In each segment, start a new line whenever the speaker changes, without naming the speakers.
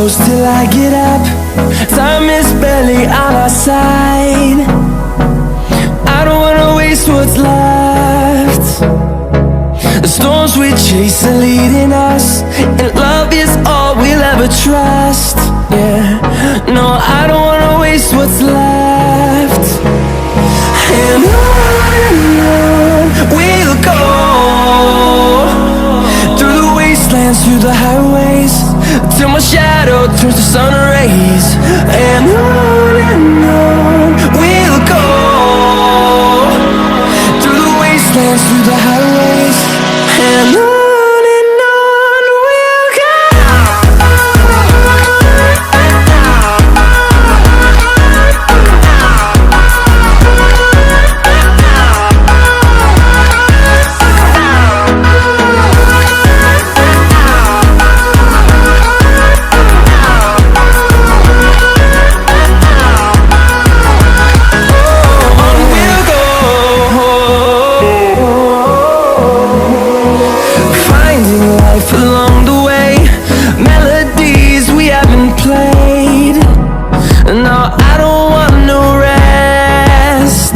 close till I get up. Time is barely on our side. I don't wanna waste what's left. The storms we chase are leading us, and love is all we'll ever trust. Yeah, no, I don't wanna waste what's left. And on we'll go, through the wastelands, through the highways, till my shadow turns to sun rays. And on we'll go, through the wastelands, through the highways, and on. Along the way, melodies we haven't played. No, I don't want no rest.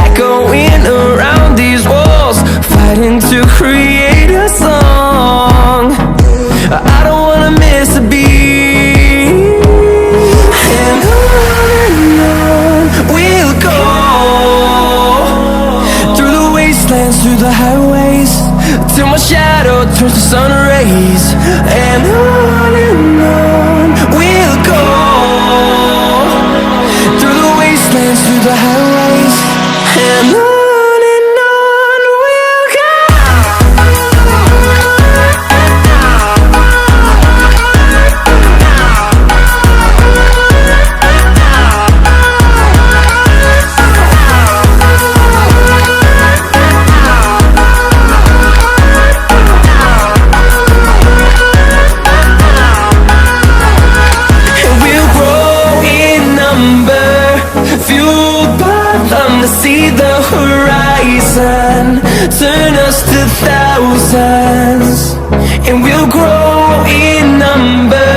Echoing around these walls, fighting to create a song. I don't wanna miss a beat. And on we'll go, through the wastelands, through the highways, till my shadow turns to sun rays. And on we'll go, through the wastelands, through the highways, and on. See the horizon, turn us to thousands, and we'll grow in number,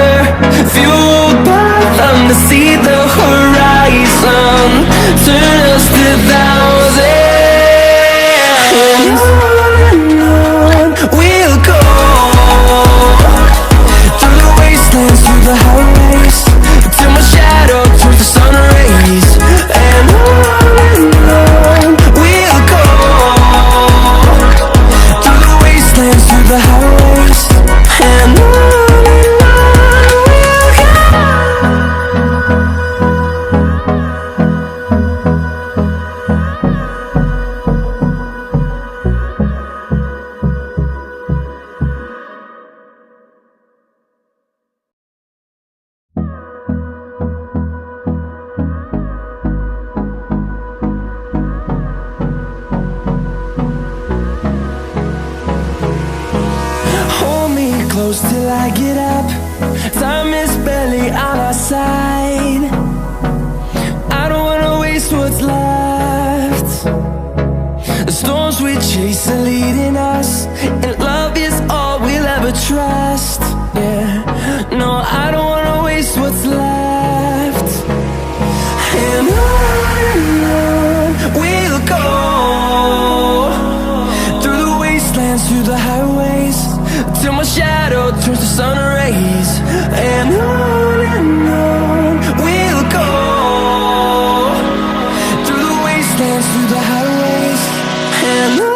fueled by them to see the horizon, turn us to thousands. And on we'll go, through the wastelands, through the highways, till my shadow turns to sun rays. And on we'll go, through the wastelands, through the highways, and on we'll go. Close till I get up. Time is barely on our side. I don't wanna waste what's left. The storms we chase are leading us, and love is all we'll ever trust. Yeah, no, I don't wanna waste what's left. And on we'll go, through the wastelands, through the highways, till my shadow turns to sun rays. And on we'll go, through the wastelands, through the highways, and on.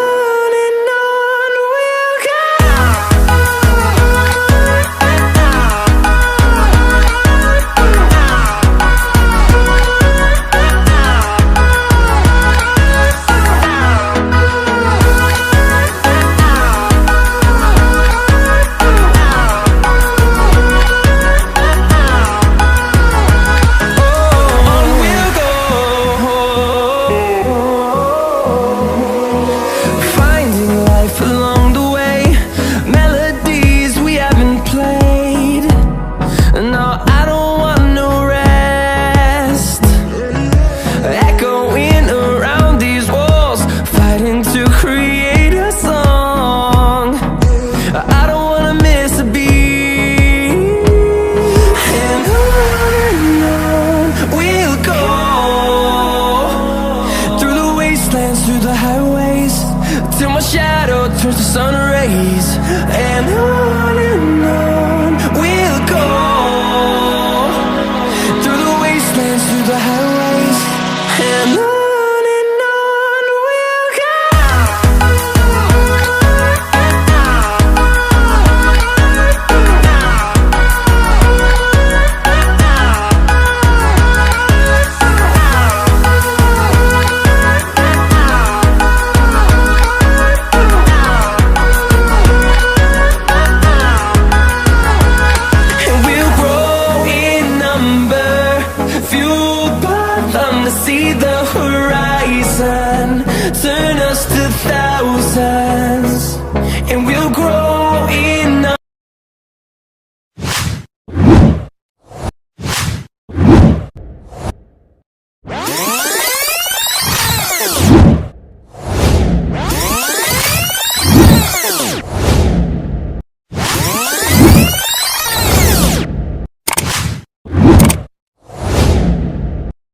reason, turn us to thousands.